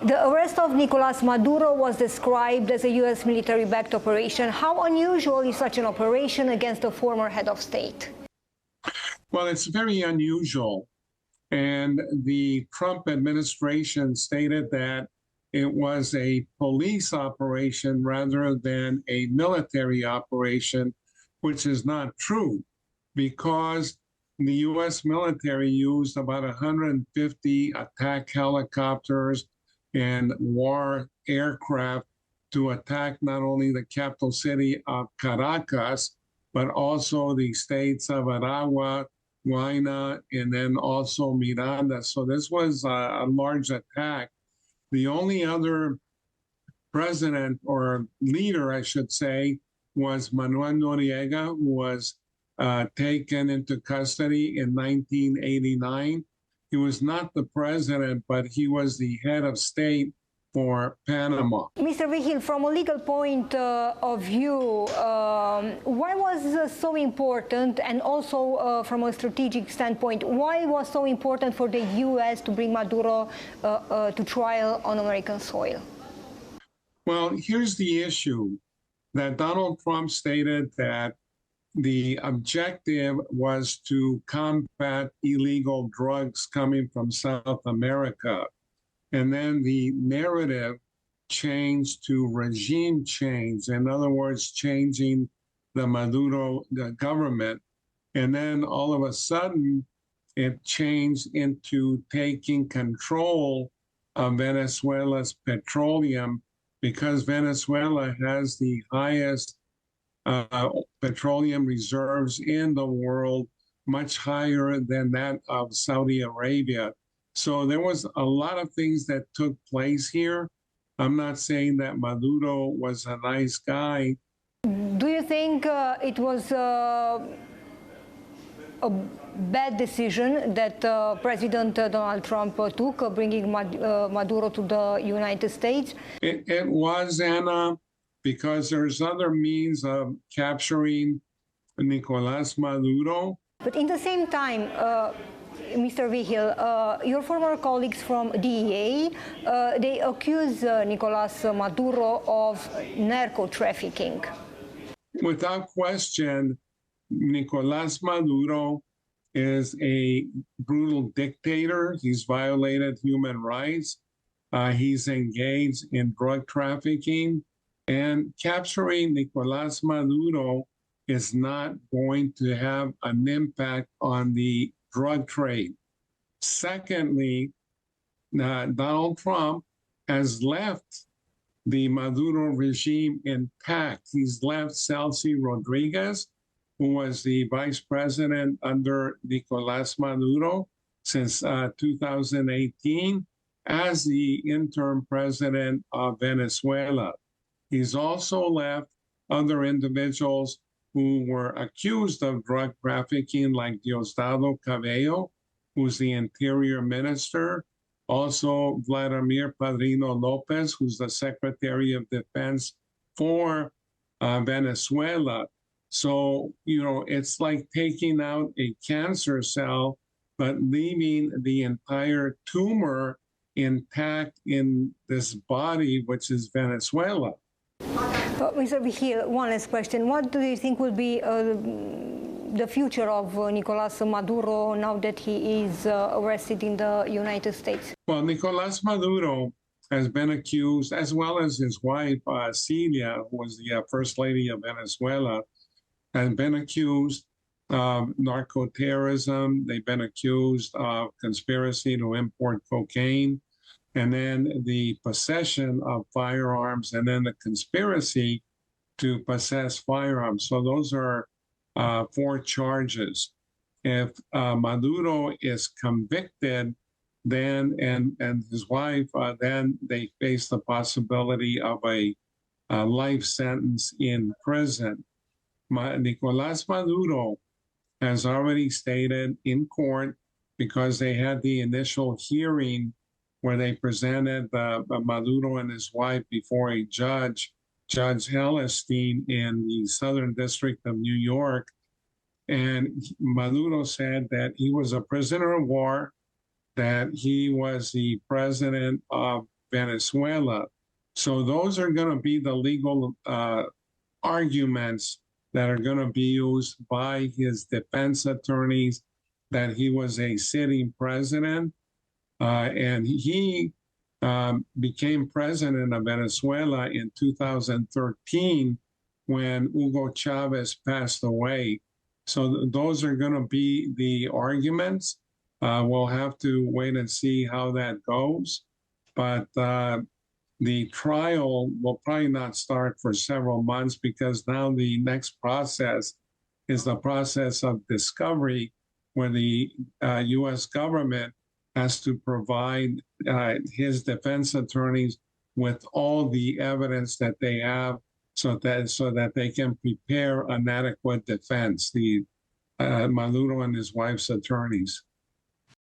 The arrest of Nicolás Maduro was described as a U.S. military-backed operation. How unusual is such an operation against a former head of state? Well, it's very unusual. And the Trump administration stated that it was a police operation rather than a military operation, which is not true, because the U.S. military used about 150 attack helicopters and war aircraft to attack not only the capital city of Caracas, but also the states of Aragua, Guayna, and then also Miranda. So this was a large attack. The only other president or leader, I should say, was Manuel Noriega, who was taken into custody in 1989. He was not the president, but he was the head of state for Panama. Mr. Vigil, from a legal point of view, why was so important, and also from a strategic standpoint, why was so important for the U.S. to bring Maduro to trial on American soil? Well, here's the issue, that Donald Trump stated that the objective was to combat illegal drugs coming from South America. And then the narrative changed to regime change. In other words, changing the Maduro government. And then all of a sudden, it changed into taking control of Venezuela's petroleum, because Venezuela has the highest petroleum reserves in the world, much higher than that of Saudi Arabia. So there was a lot of things that took place here. I'm not saying that Maduro was a nice guy. Do you think it was a bad decision that President Donald Trump took, bringing Maduro to the United States? It was, Anna, because there's other means of capturing Nicolás Maduro. But in the same time, Mr. Vigil, your former colleagues from DEA, they accuse Nicolás Maduro of narco-trafficking. Without question, Nicolás Maduro is a brutal dictator. He's violated human rights. He's engaged in drug trafficking. And capturing Nicolás Maduro is not going to have an impact on the drug trade. Secondly, Donald Trump has left the Maduro regime intact. He's left Celsi Rodriguez, who was the vice president under Nicolás Maduro since 2018, as the interim president of Venezuela. He's also left other individuals who were accused of drug trafficking, like Diosdado Cabello, who's the interior minister, also Vladimir Padrino Lopez, who's the Secretary of Defense for Venezuela. So, it's like taking out a cancer cell, but leaving the entire tumor intact in this body, which is Venezuela. Mr. Vigil, one last question. What do you think will be the future of Nicolás Maduro now that he is arrested in the United States? Well, Nicolás Maduro has been accused, as well as his wife, Celia, who was the First Lady of Venezuela, has been accused of narco-terrorism. They've been accused of conspiracy to import cocaine, and then the possession of firearms, and then the conspiracy to possess firearms. So those are 4 charges. If Maduro is convicted, then and his wife, then they face the possibility of a life sentence in prison. Nicolás Maduro has already stated in court, because they had the initial hearing where they presented Maduro and his wife before a judge, Judge Hellerstein, in the Southern District of New York. And Maduro said that he was a prisoner of war, that he was the president of Venezuela. So those are going to be the legal arguments that are going to be used by his defense attorneys, that he was a sitting president. And he became president of Venezuela in 2013 when Hugo Chavez passed away. So those are going to be the arguments. We'll have to wait and see how that goes. But the trial will probably not start for several months, because now the next process is the process of discovery, where the U.S. government has to provide his defense attorneys with all the evidence that they have, so that they can prepare an adequate defense, the Maduro and his wife's attorneys.